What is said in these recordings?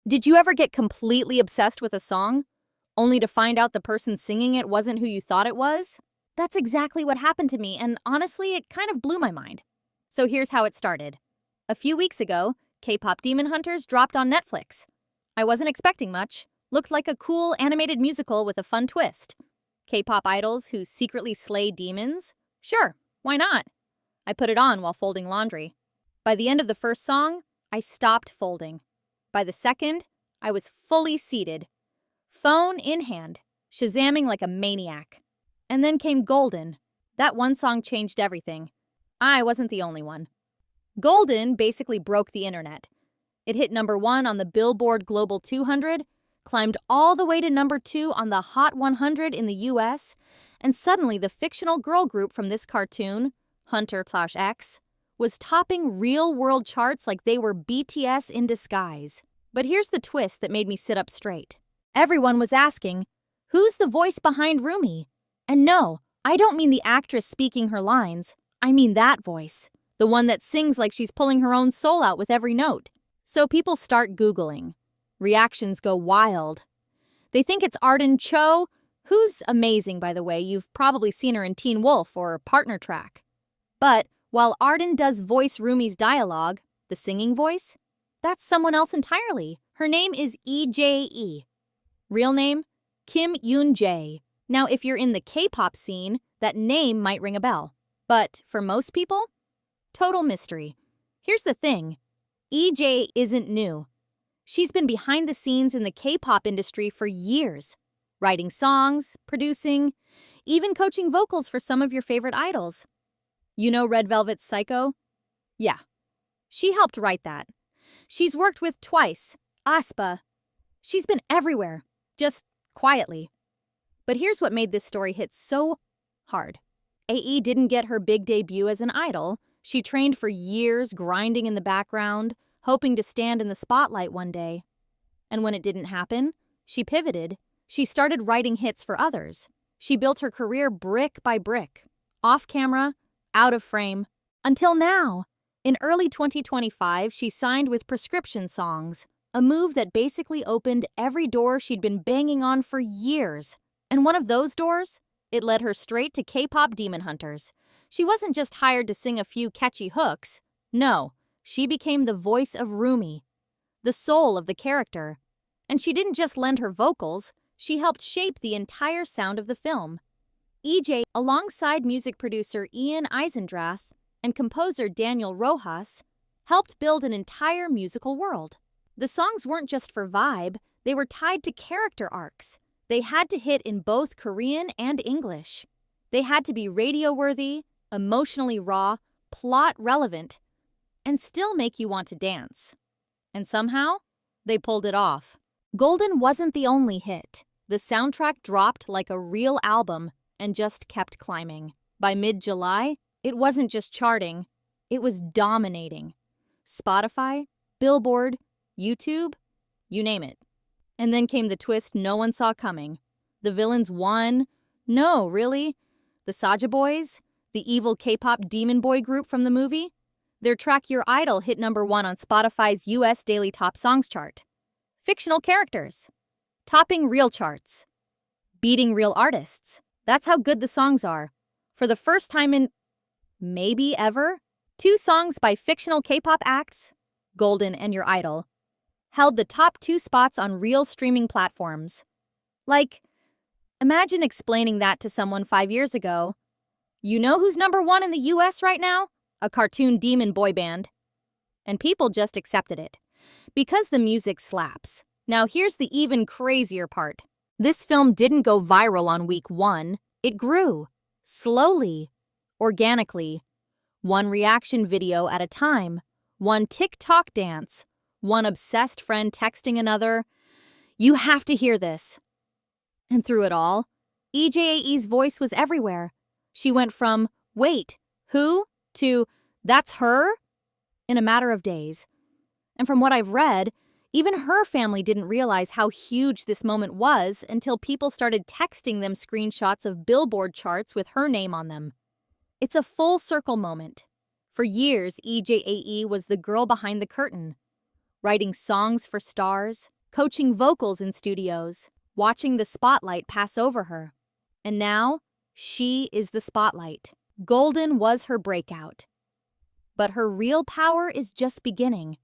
Did you ever get completely obsessed with a song, only to find out the person singing it wasn't who you thought it was? That's exactly what happened to me, and honestly, it kind of blew my mind. So here's how it started. A few weeks ago, K-pop Demon Hunters dropped on Netflix. I wasn't expecting much. Looked like a cool animated musical with a fun twist. K-pop idols who secretly slay demons? Sure, why not? I put it on while folding laundry. By the end of the first song, I stopped folding. By the second, I was fully seated, phone in hand, shazamming like a maniac. And then came Golden. That one song changed everything. I wasn't the only one. Golden basically broke the internet. It hit #1 on the Billboard Global 200, climbed all the way to #2 on the Hot 100 in the US, and suddenly the fictional girl group from this cartoon, Hunter/X, was topping real-world charts like they were BTS in disguise. But here's the twist that made me sit up straight. Everyone was asking, who's the voice behind Rumi? And no, I don't mean the actress speaking her lines. I mean that voice, the one that sings like she's pulling her own soul out with every note. So people start Googling. Reactions go wild. They think it's Arden Cho, who's amazing, by the way. You've probably seen her in Teen Wolf or Partner Track. But while Arden does voice Rumi's dialogue, the singing voice, that's someone else entirely. Her name is EJAE. Real name? Kim Yoon-jae. Now, if you're in the K-pop scene, that name might ring a bell. But for most people, total mystery. Here's the thing. EJAE isn't new. She's been behind the scenes in the K-pop industry for years, writing songs, producing, even coaching vocals for some of your favorite idols. You know Red Velvet's Psycho? Yeah, she helped write that. She's worked with Twice, aespa. She's been everywhere, just quietly. But here's what made this story hit so hard. AE didn't get her big debut as an idol. She trained for years, grinding in the background, hoping to stand in the spotlight one day. And when it didn't happen, she pivoted. She started writing hits for others. She built her career brick by brick, off camera, out of frame, until now. In early 2025, she signed with Prescription Songs, a move that basically opened every door she'd been banging on for years. And one of those doors, it led her straight to K-pop Demon Hunters. She wasn't just hired to sing a few catchy hooks. No, she became the voice of Rumi, the soul of the character. And she didn't just lend her vocals, she helped shape the entire sound of the film. EJAE, alongside music producer Ian Eisendrath and composer Daniel Rojas, helped build an entire musical world. The songs weren't just for vibe, they were tied to character arcs. They had to hit in both Korean and English. They had to be radio-worthy, emotionally raw, plot-relevant, and still make you want to dance. And somehow, they pulled it off. Golden wasn't the only hit. The soundtrack dropped like a real album and just kept climbing. By mid-July, it wasn't just charting, it was dominating. Spotify, Billboard, YouTube, you name it. And then came the twist no one saw coming. The villains won. No, really? The Saja Boys, the evil K-pop demon boy group from the movie? Their track Your Idol hit #1 on Spotify's US Daily Top Songs chart. Fictional characters, topping real charts, beating real artists. That's how good the songs are. For the first time in maybe ever, 2 songs by fictional K-pop acts, Golden and Your Idol, held the top 2 spots on real streaming platforms. Like, imagine explaining that to someone 5 years ago. You know who's #1 in the US right now? A cartoon demon boy band. And people just accepted it. Because the music slaps. Now here's the even crazier part. This film didn't go viral on week 1. It grew. Slowly. Organically. One reaction video at a time. One TikTok dance. One obsessed friend texting another. You have to hear this. And through it all, EJAE's voice was everywhere. She went from, wait, who? To, that's her? In a matter of days. And from what I've read, even her family didn't realize how huge this moment was until people started texting them screenshots of Billboard charts with her name on them. It's a full circle moment. For years, EJAE was the girl behind the curtain, writing songs for stars, coaching vocals in studios, watching the spotlight pass over her. And now, she is the spotlight. Golden was her breakout. But her real power is just beginning.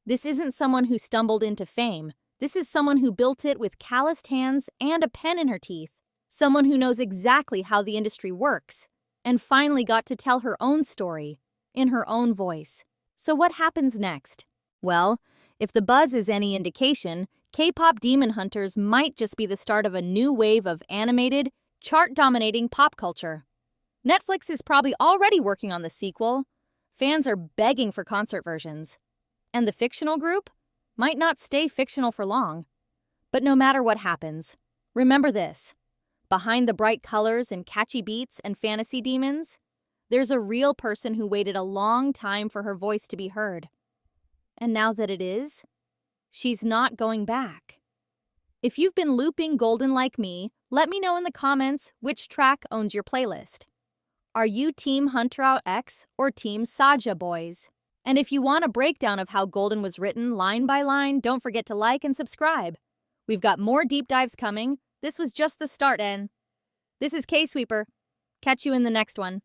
This isn't someone who stumbled into fame. This is someone who built it with calloused hands and a pen in her teeth. Someone who knows exactly how the industry works and finally got to tell her own story in her own voice. So what happens next? Well, if the buzz is any indication, K-pop Demon Hunters might just be the start of a new wave of animated, chart-dominating pop culture. Netflix is probably already working on the sequel. Fans are begging for concert versions. And the fictional group might not stay fictional for long. But no matter what happens, remember this. Behind the bright colors and catchy beats and fantasy demons, there's a real person who waited a long time for her voice to be heard. And now that it is, she's not going back. If you've been looping Golden like me, let me know in the comments which track owns your playlist. Are you Team Hunter Out X or Team Saja Boys? And if you want a breakdown of how Golden was written line by line, don't forget to like and subscribe. We've got more deep dives coming. This was just the start, and this is K-Sweeper. Catch you in the next one.